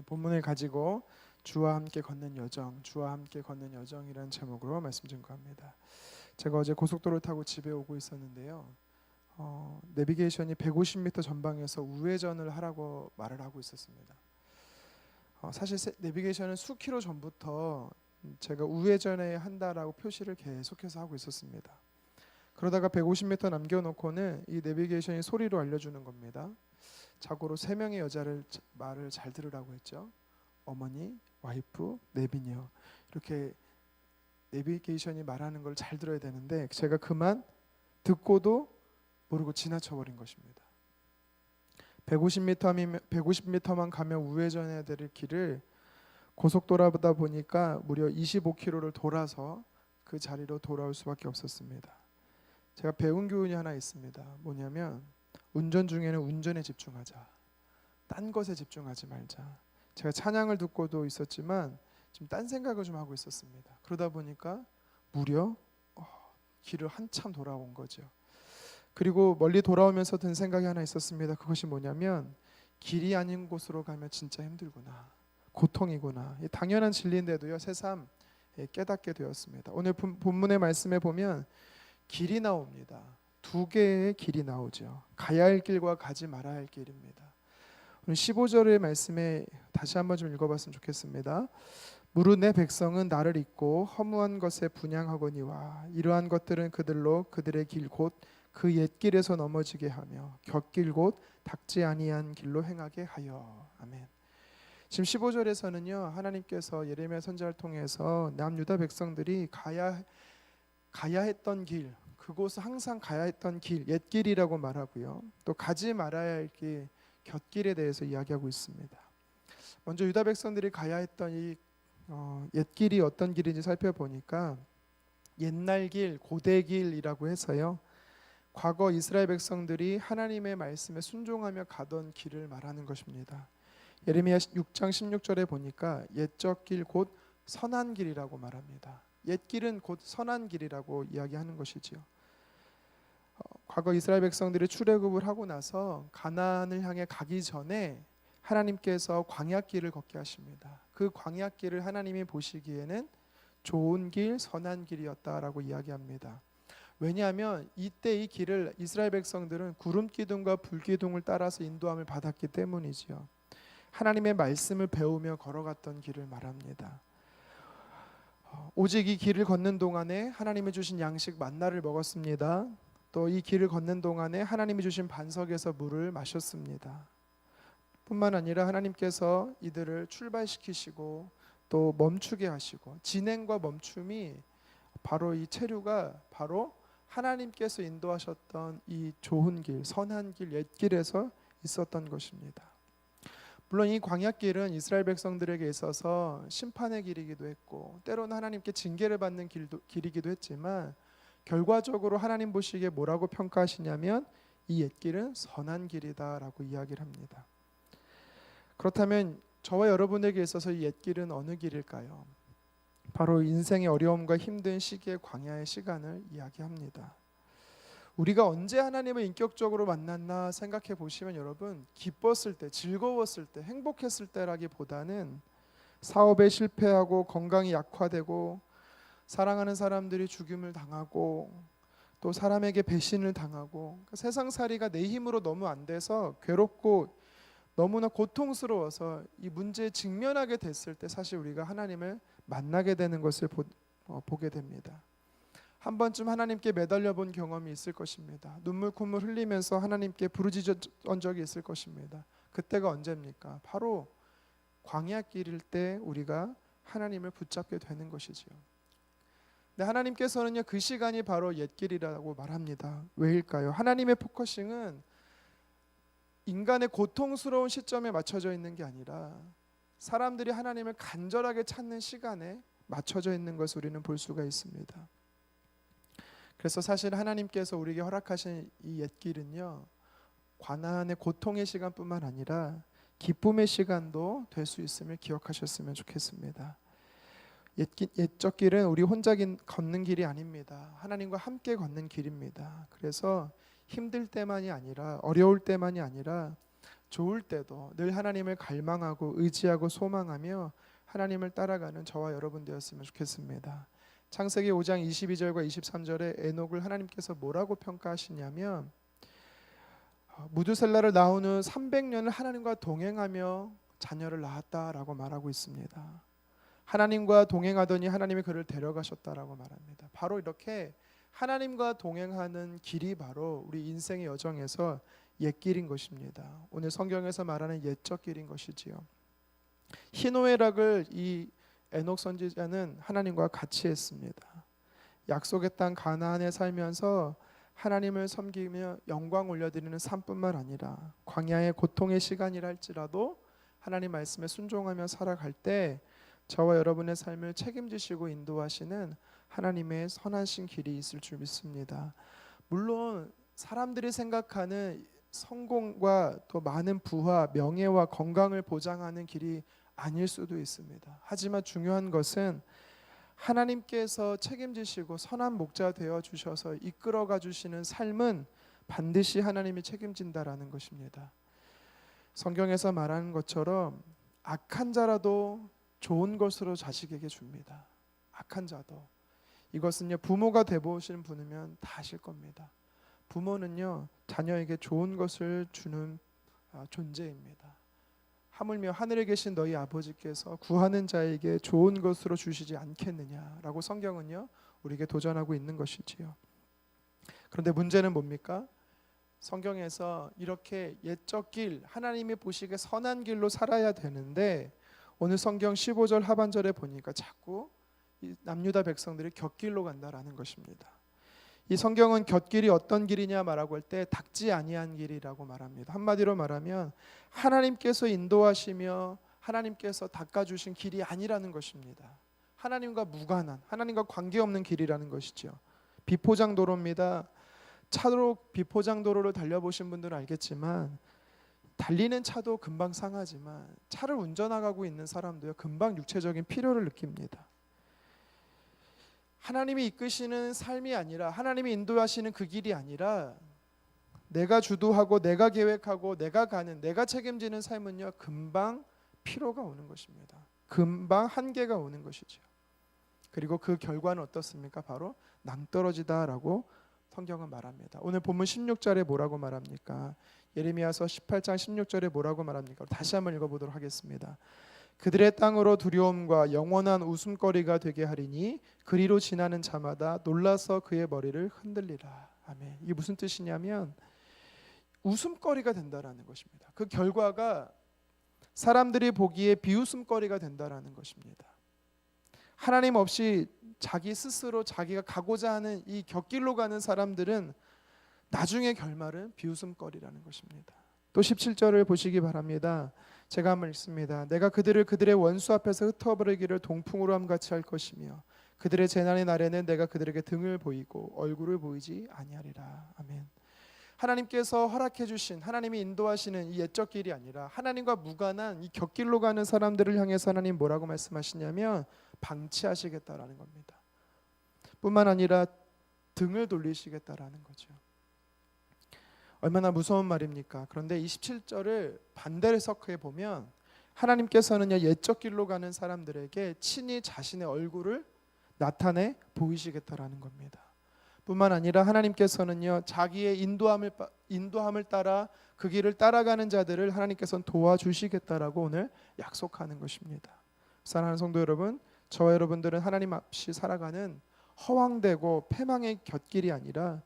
본문을 가지고 주와 함께 걷는 여정, 주와 함께 걷는 여정이라는 제목으로 말씀 증거합니다. 제가 어제 고속도로 타고 집에 오고 있었는데요. 내비게이션이 150m 전방에서 우회전을 하라고 말을 하고 있었습니다. 사실 내비게이션은 수킬로 전부터 제가 우회전해야 한다라고 표시를 계속해서 하고 있었습니다. 그러다가 150m 남겨놓고는 이 내비게이션이 소리로 알려주는 겁니다. 자고로 3명의 여자를 말을 잘 들으라고 했죠. 어머니, 와이프, 내비녀. 이렇게 내비게이션이 말하는 걸 잘 들어야 되는데 제가 그만 듣고도 모르고 지나쳐버린 것입니다. 150m만 가면 우회전해야 될 길을 고속도로다 보니까 무려 25km를 돌아서 그 자리로 돌아올 수밖에 없었습니다. 제가 배운 교훈이 하나 있습니다. 뭐냐면 운전 중에는 운전에 집중하자. 딴 것에 집중하지 말자. 제가 찬양을 듣고도 있었지만 지금 딴 생각을 좀 하고 있었습니다. 그러다 보니까 무려 길을 한참 돌아온 거죠. 그리고 멀리 돌아오면서 든 생각이 하나 있었습니다. 그것이 뭐냐면 길이 아닌 곳으로 가면 진짜 힘들구나. 고통이구나. 당연한 진리인데도요. 새삼 깨닫게 되었습니다. 오늘 본문의 말씀에 보면 길이 나옵니다. 2개의 길이 나오죠. 가야 할 길과 가지 말아야 할 길입니다. 오늘 15절의 말씀에 다시 한번 좀 읽어봤으면 좋겠습니다. 무릇 내 백성은 나를 잊고 허무한 것에 분향하거니와 이러한 것들은 그들로 그들의 길 곧 그 옛길에서 넘어지게 하며 곁길 곧 닦지 아니한 길로 행하게 하여. 아멘. 지금 15절에서는요, 하나님께서 예레미야 선지자를 통해서 남유다 백성들이 가야 했던 길, 그곳은 항상 가야 했던 길, 옛길이라고 말하고요. 또 가지 말아야 할 길, 곁길에 대해서 이야기하고 있습니다. 먼저 유다 백성들이 가야 했던 이 옛길이 어떤 길인지 살펴보니까 옛날 길, 고대 길이라고 해서요. 과거 이스라엘 백성들이 하나님의 말씀에 순종하며 가던 길을 말하는 것입니다. 예레미야 6장 16절에 보니까 옛적 길 곧 선한 길이라고 말합니다. 옛길은 곧 선한 길이라고 이야기하는 것이지요. 과거 이스라엘 백성들이 출애굽을 하고 나서 가나안을 향해 가기 전에 하나님께서 광야길을 걷게 하십니다. 그 광야길을 하나님이 보시기에는 좋은 길, 선한 길이었다라고 이야기합니다. 왜냐하면 이때 이 길을 이스라엘 백성들은 구름 기둥과 불 기둥을 따라서 인도함을 받았기 때문이지요. 하나님의 말씀을 배우며 걸어갔던 길을 말합니다. 오직 이 길을 걷는 동안에 하나님이 주신 양식 만나를 먹었습니다. 또 이 길을 걷는 동안에 하나님이 주신 반석에서 물을 마셨습니다. 뿐만 아니라 하나님께서 이들을 출발시키시고 또 멈추게 하시고, 진행과 멈춤이 바로 이 체류가 바로 하나님께서 인도하셨던 이 좋은 길, 선한 길, 옛길에서 있었던 것입니다. 물론 이 광야길은 이스라엘 백성들에게 있어서 심판의 길이기도 했고 때로는 하나님께 징계를 받는 길이기도 했지만 결과적으로 하나님 보시기에 뭐라고 평가하시냐면 이 옛길은 선한 길이다라고 이야기를 합니다. 그렇다면 저와 여러분에게 있어서 이 옛길은 어느 길일까요? 바로 인생의 어려움과 힘든 시기의 광야의 시간을 이야기합니다. 우리가 언제 하나님을 인격적으로 만났나 생각해 보시면 여러분, 기뻤을 때, 즐거웠을 때, 행복했을 때라기보다는 사업에 실패하고 건강이 약화되고 사랑하는 사람들이 죽임을 당하고 또 사람에게 배신을 당하고 세상살이가 내 힘으로 너무 안 돼서 괴롭고 너무나 고통스러워서 이 문제에 직면하게 됐을 때 사실 우리가 하나님을 만나게 되는 것을 보게 됩니다. 한 번쯤 하나님께 매달려 본 경험이 있을 것입니다. 눈물 콧물 흘리면서 하나님께 부르짖은 적이 있을 것입니다. 그때가 언제입니까? 바로 광야길일 때 우리가 하나님을 붙잡게 되는 것이지요. 근데 하나님께서는요, 그 시간이 바로 옛길이라고 말합니다. 왜일까요? 하나님의 포커싱은 인간의 고통스러운 시점에 맞춰져 있는 게 아니라 사람들이 하나님을 간절하게 찾는 시간에 맞춰져 있는 것을 우리는 볼 수가 있습니다. 그래서 사실 하나님께서 우리에게 허락하신 이 옛길은요, 고난의 고통의 시간뿐만 아니라 기쁨의 시간도 될 수 있음을 기억하셨으면 좋겠습니다. 옛적 길은 우리 혼자 걷는 길이 아닙니다. 하나님과 함께 걷는 길입니다. 그래서 힘들 때만이 아니라 어려울 때만이 아니라 좋을 때도 늘 하나님을 갈망하고 의지하고 소망하며 하나님을 따라가는 저와 여러분 되었으면 좋겠습니다. 창세기 5장 22절과 23절에 에녹을 하나님께서 뭐라고 평가하시냐면 무두셀라를 낳은 후 300년을 하나님과 동행하며 자녀를 낳았다라고 말하고 있습니다. 하나님과 동행하더니 하나님이 그를 데려가셨다라고 말합니다. 바로 이렇게 하나님과 동행하는 길이 바로 우리 인생의 여정에서 옛길인 것입니다. 오늘 성경에서 말하는 옛적 길인 것이지요. 희노애락을 이 에녹 선지자는 하나님과 같이 했습니다. 약속의 땅 가나안에 살면서 하나님을 섬기며 영광 올려드리는 삶뿐만 아니라 광야의 고통의 시간이라 할지라도 하나님 말씀에 순종하며 살아갈 때 저와 여러분의 삶을 책임지시고 인도하시는 하나님의 선하신 길이 있을 줄 믿습니다. 물론 사람들이 생각하는 성공과 또 많은 부와 명예와 건강을 보장하는 길이 아닐 수도 있습니다. 하지만 중요한 것은 하나님께서 책임지시고 선한 목자 되어 주셔서 이끌어가 주시는 삶은 반드시 하나님이 책임진다라는 것입니다. 성경에서 말하는 것처럼 악한 자라도 좋은 것으로 자식에게 줍니다. 악한 자도. 이것은요, 부모가 되보신 분이면 다 아실 겁니다. 부모는요, 자녀에게 좋은 것을 주는 존재입니다. 하물며 하늘에 계신 너희 아버지께서 구하는 자에게 좋은 것으로 주시지 않겠느냐라고 성경은요, 우리에게 도전하고 있는 것이지요. 그런데 문제는 뭡니까? 성경에서 이렇게 옛적 길, 하나님이 보시기에 선한 길로 살아야 되는데 오늘 성경 15절 하반절에 보니까 자꾸 이 남유다 백성들이 곁길로 간다라는 것입니다. 이 성경은 곁길이 어떤 길이냐 말하고 할 때 닦지 아니한 길이라고 말합니다. 한마디로 말하면 하나님께서 인도하시며 하나님께서 닦아주신 길이 아니라는 것입니다. 하나님과 무관한, 하나님과 관계없는 길이라는 것이죠. 비포장도로입니다. 차로 비포장도로를 달려보신 분들은 알겠지만 달리는 차도 금방 상하지만 차를 운전하고 있는 사람도요, 금방 육체적인 필요를 느낍니다. 하나님이 이끄시는 삶이 아니라, 하나님이 인도하시는 그 길이 아니라 내가 주도하고 내가 계획하고 내가 가는, 내가 책임지는 삶은요, 금방 피로가 오는 것입니다. 금방 한계가 오는 것이죠. 그리고 그 결과는 어떻습니까? 바로 낭떠러지다라고 성경은 말합니다. 오늘 본문 16절에 뭐라고 말합니까? 예레미야서 18장 16절에 뭐라고 말합니까? 다시 한번 읽어보도록 하겠습니다. 그들의 땅으로 두려움과 영원한 웃음거리가 되게 하리니 그리로 지나는 자마다 놀라서 그의 머리를 흔들리라. 아멘. 이게 무슨 뜻이냐면 웃음거리가 된다라는 것입니다. 그 결과가 사람들이 보기에 비웃음거리가 된다라는 것입니다. 하나님 없이 자기 스스로 자기가 가고자 하는 이 곁길로 가는 사람들은 나중에 결말은 비웃음거리라는 것입니다. 또 17절을 보시기 바랍니다. 제가 한번 읽습니다. 내가 그들을 그들의 원수 앞에서 흩어버리기를 동풍으로 함같이 할 것이며 그들의 재난의 날에는 내가 그들에게 등을 보이고 얼굴을 보이지 아니하리라. 아멘. 하나님께서 허락해 주신, 하나님이 인도하시는 이 옛적 길이 아니라 하나님과 무관한 이 곁길로 가는 사람들을 향해서 하나님 뭐라고 말씀하시냐면 방치하시겠다라는 겁니다. 뿐만 아니라 등을 돌리시겠다라는 거죠. 얼마나 무서운 말입니까? 그런데 27절을 반대로 해석해 보면 하나님께서는요, 옛적 길로 가는 사람들에게 친히 자신의 얼굴을 나타내 보이시겠다라는 겁니다. 뿐만 아니라 하나님께서는요, 자기의 인도함을 따라 그 길을 따라가는 자들을 하나님께서는 도와주시겠다라고 오늘 약속하는 것입니다. 사랑하는 성도 여러분, 저와 여러분들은 하나님 없이 살아가는 허황되고 패망의 곁길이 아니라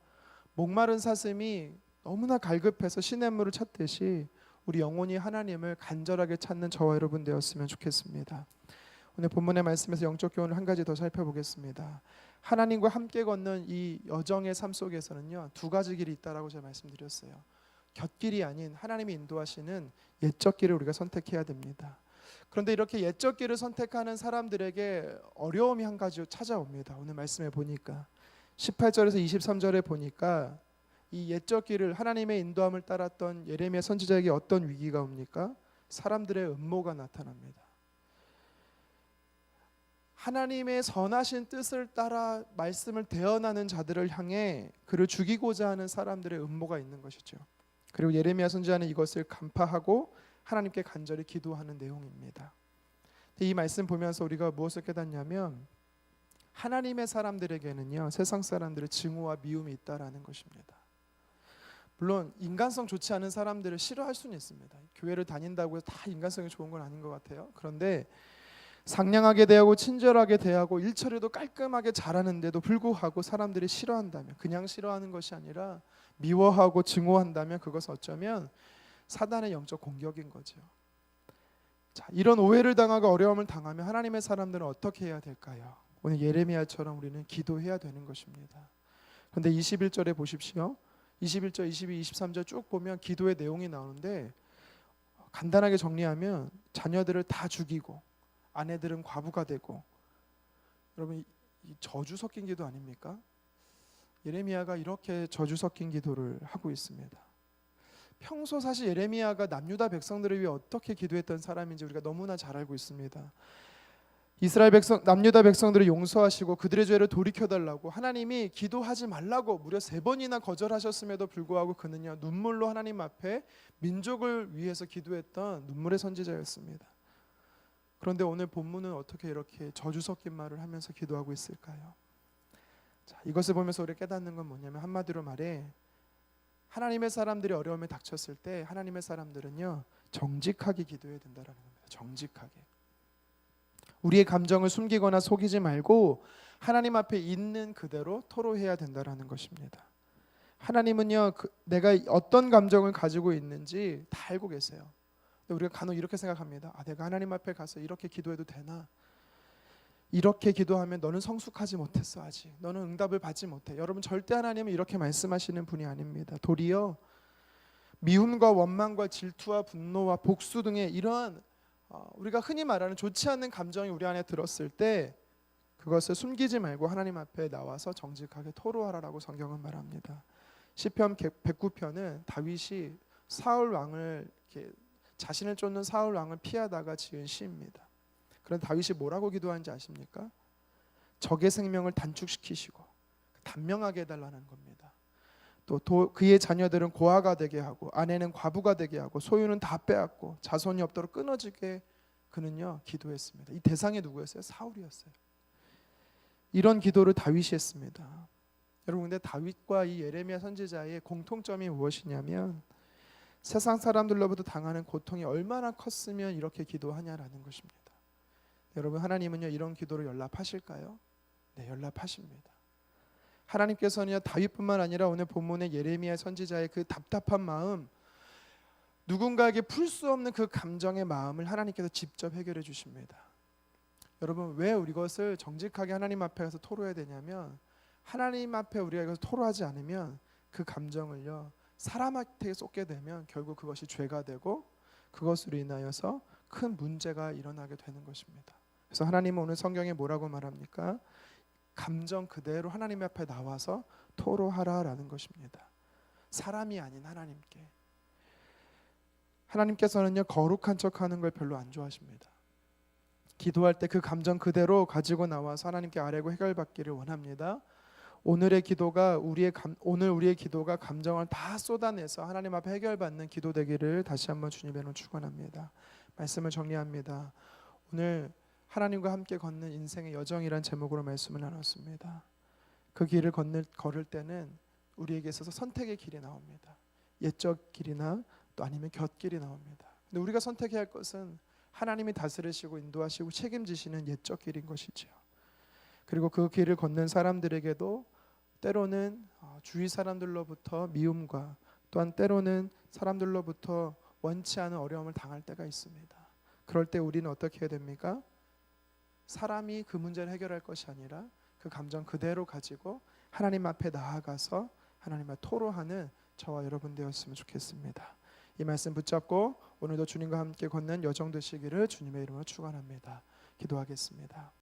목마른 사슴이 너무나 갈급해서 시냇물을 찾듯이 우리 영혼이 하나님을 간절하게 찾는 저와 여러분 되었으면 좋겠습니다. 오늘 본문의 말씀에서 영적 교훈을 한 가지 더 살펴보겠습니다. 하나님과 함께 걷는 이 여정의 삶 속에서는요, 두 가지 길이 있다라고 제가 말씀드렸어요. 곁길이 아닌 하나님이 인도하시는 옛적 길을 우리가 선택해야 됩니다. 그런데 이렇게 옛적 길을 선택하는 사람들에게 어려움이 한 가지 찾아옵니다. 오늘 말씀에 보니까 18절에서 23절에 보니까 이 옛적 길을 하나님의 인도함을 따랐던 예레미야 선지자에게 어떤 위기가 옵니까? 사람들의 음모가 나타납니다. 하나님의 선하신 뜻을 따라 말씀을 대언하는 자들을 향해 그를 죽이고자 하는 사람들의 음모가 있는 것이죠. 그리고 예레미야 선지자는 이것을 간파하고 하나님께 간절히 기도하는 내용입니다. 이 말씀 보면서 우리가 무엇을 깨닫냐면 하나님의 사람들에게는요, 세상 사람들의 증오와 미움이 있다라는 것입니다. 물론 인간성 좋지 않은 사람들을 싫어할 수는 있습니다. 교회를 다닌다고 해서 다 인간성이 좋은 건 아닌 것 같아요. 그런데 상냥하게 대하고 친절하게 대하고 일처리도 깔끔하게 잘하는데도 불구하고 사람들이 싫어한다면, 그냥 싫어하는 것이 아니라 미워하고 증오한다면 그것은 어쩌면 사단의 영적 공격인 거죠. 자, 이런 오해를 당하고 어려움을 당하면 하나님의 사람들은 어떻게 해야 될까요? 오늘 예레미야처럼 우리는 기도해야 되는 것입니다. 그런데 21절에 보십시오. 21절, 22, 23절 쭉 보면 기도의 내용이 나오는데 간단하게 정리하면 자녀들을 다 죽이고 아내들은 과부가 되고, 여러분 이 저주 섞인 기도 아닙니까? 예레미야가 이렇게 저주 섞인 기도를 하고 있습니다. 평소 사실 예레미야가 남유다 백성들을 위해 어떻게 기도했던 사람인지 우리가 너무나 잘 알고 있습니다. 이스라엘 백성, 남유다 백성들을 용서하시고 그들의 죄를 돌이켜달라고 하나님이 기도하지 말라고 무려 3번이나 거절하셨음에도 불구하고 그는요 눈물로 하나님 앞에 민족을 위해서 기도했던 눈물의 선지자였습니다. 그런데 오늘 본문은 어떻게 이렇게 저주 섞인 말을 하면서 기도하고 있을까요? 자, 이것을 보면서 우리가 깨닫는 건 뭐냐면 한마디로 말해 하나님의 사람들이 어려움에 닥쳤을 때 하나님의 사람들은요 정직하게 기도해야 된다는 겁니다. 정직하게. 우리의 감정을 숨기거나 속이지 말고 하나님 앞에 있는 그대로 토로해야 된다는 것입니다. 하나님은요 내가 어떤 감정을 가지고 있는지 다 알고 계세요. 근데 우리가 간혹 이렇게 생각합니다. 내가 하나님 앞에 가서 이렇게 기도해도 되나? 이렇게 기도하면 너는 성숙하지 못했어 아직. 너는 응답을 받지 못해. 여러분 절대 하나님은 이렇게 말씀하시는 분이 아닙니다. 도리어 미움과 원망과 질투와 분노와 복수 등의 이러한 우리가 흔히 말하는 좋지 않은 감정이 우리 안에 들었을 때 그것을 숨기지 말고 하나님 앞에 나와서 정직하게 토로하라라고 성경은 말합니다. 시편 109편은 다윗이 사울 왕을 이렇게 자신을 쫓는 사울 왕을 피하다가 지은 시입니다. 그런데 다윗이 뭐라고 기도하는지 아십니까? 적의 생명을 단축시키시고 단명하게 해달라는 겁니다. 또 그의 자녀들은 고아가 되게 하고 아내는 과부가 되게 하고 소유는 다 빼앗고 자손이 없도록 끊어지게 그는요 기도했습니다. 이 대상이 누구였어요? 사울이었어요. 이런 기도를 다윗이 했습니다. 여러분 근데 다윗과 이 예레미야 선지자의 공통점이 무엇이냐면 세상 사람들로부터 당하는 고통이 얼마나 컸으면 이렇게 기도하냐라는 것입니다. 여러분 하나님은요 이런 기도를 연락하실까요? 네, 연락하십니다. 하나님께서는요 다윗뿐만 아니라 오늘 본문의 예레미야 선지자의 그 답답한 마음, 누군가에게 풀 수 없는 그 감정의 마음을 하나님께서 직접 해결해 주십니다. 여러분 왜 이것을 정직하게 하나님 앞에 가서 토로해야 되냐면 하나님 앞에 우리가 이것을 토로하지 않으면 그 감정을요 사람한테 쏟게 되면 결국 그것이 죄가 되고 그것으로 인하여서 큰 문제가 일어나게 되는 것입니다. 그래서 하나님은 오늘 성경에 뭐라고 말합니까? 감정 그대로 하나님 앞에 나와서 토로하라라는 것입니다. 사람이 아닌 하나님께. 하나님께서는요 거룩한 척하는 걸 별로 안 좋아하십니다. 기도할 때 그 감정 그대로 가지고 나와서 하나님께 아뢰고 해결받기를 원합니다. 오늘 우리의 기도가 감정을 다 쏟아내서 하나님 앞에 해결받는 기도 되기를 다시 한번 주님의 이름으로 축원합니다. 말씀을 정리합니다. 오늘 하나님과 함께 걷는 인생의 여정이란 제목으로 말씀을 나눴습니다. 그 길을 걸을 때는 우리에게 있어서 선택의 길이 나옵니다. 옛적 길이나 또 아니면 곁길이 나옵니다. 근데 우리가 선택해야 할 것은 하나님이 다스리시고 인도하시고 책임지시는 옛적 길인 것이죠. 그리고 그 길을 걷는 사람들에게도 때로는 주위 사람들로부터 미움과 또한 때로는 사람들로부터 원치 않은 어려움을 당할 때가 있습니다. 그럴 때 우리는 어떻게 해야 됩니까? 사람이 그 문제를 해결할 것이 아니라 그 감정 그대로 가지고 하나님 앞에 나아가서 하나님과 토로하는 저와 여러분 되었으면 좋겠습니다. 이 말씀 붙잡고 오늘도 주님과 함께 걷는 여정 되시기를 주님의 이름으로 축원합니다. 기도하겠습니다.